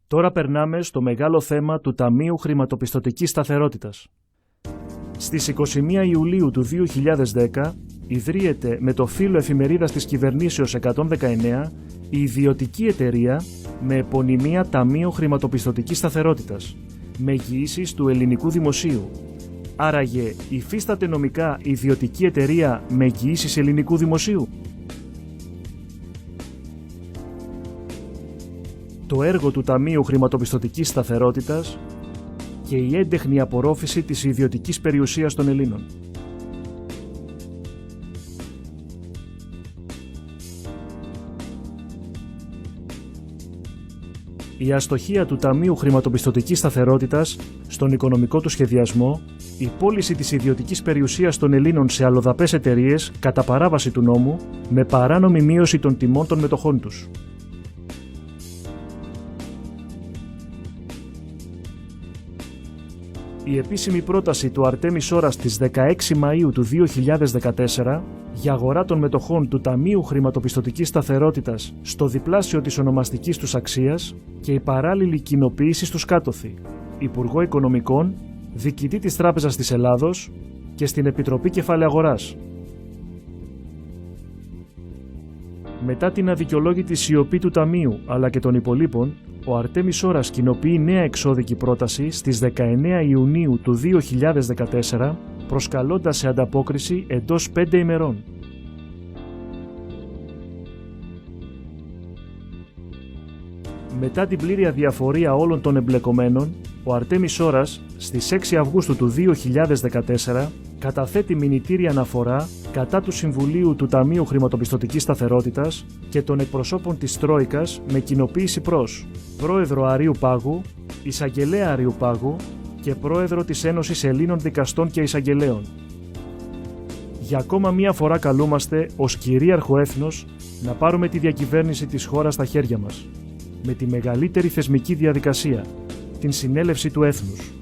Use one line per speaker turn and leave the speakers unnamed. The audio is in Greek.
Τώρα περνάμε στο μεγάλο θέμα του Ταμείου Χρηματοπιστωτικής Σταθερότητας. Στις 21 Ιουλίου του 2010 ιδρύεται με το φύλλο εφημερίδας της κυβερνήσεως 119 η ιδιωτική εταιρεία με επωνυμία Ταμείο Χρηματοπιστωτικής Σταθερότητας, με εγγυήσεις του ελληνικού δημοσίου. Άραγε, υφίσταται νομικά ιδιωτική εταιρεία με εγγυήσεις ελληνικού δημοσίου? Το έργο του Ταμείου Χρηματοπιστωτικής Σταθερότητας και η έντεχνη απορρόφηση της ιδιωτικής περιουσίας των Ελλήνων. Η αστοχία του Ταμείου Χρηματοπιστωτικής Σταθερότητας στον οικονομικό του σχεδιασμό, η πώληση της ιδιωτικής περιουσίας των Ελλήνων σε αλλοδαπές εταιρείες κατά παράβαση του νόμου, με παράνομη μείωση των τιμών των μετοχών τους. Η επίσημη πρόταση του Αρτέμι Σόρας στις 16 Μαΐου του 2014 για αγορά των μετοχών του Ταμείου Χρηματοπιστωτικής Σταθερότητας στο διπλάσιο της ονομαστικής τους αξίας και η παράλληλη κοινοποίηση στους κάτωθι, Υπουργό Οικονομικών, Διοικητή της Τράπεζας της Ελλάδος και στην Επιτροπή Κεφαλαίου Αγοράς. Μετά την αδικαιολόγητη σιωπή του Ταμείου αλλά και των υπολείπων, ο Αρτέμι Σόρας κοινοποιεί νέα εξώδικη πρόταση στις 19 Ιουνίου του 2014, προσκαλώντας σε ανταπόκριση εντός 5 ημερών. Μετά την πλήρη αδιαφορία όλων των εμπλεκομένων, ο Αρτέμι Σόρας στις 6 Αυγούστου του 2014 καταθέτει μηνυτήρια αναφορά κατά του Συμβουλίου του Ταμείου Χρηματοπιστωτικής Σταθερότητας και των εκπροσώπων της Τρόικας με κοινοποίηση προς Πρόεδρο Αριουπάγου, Εισαγγελέα Αριουπάγου και Πρόεδρο της Ένωσης Ελλήνων Δικαστών και Εισαγγελέων. Για ακόμα μία φορά καλούμαστε ως κυρίαρχο έθνος να πάρουμε τη διακυβέρνηση της χώρας στα χέρια μας, με τη μεγαλύτερη θεσμική διαδικασία, την συνέλευση του έθνους.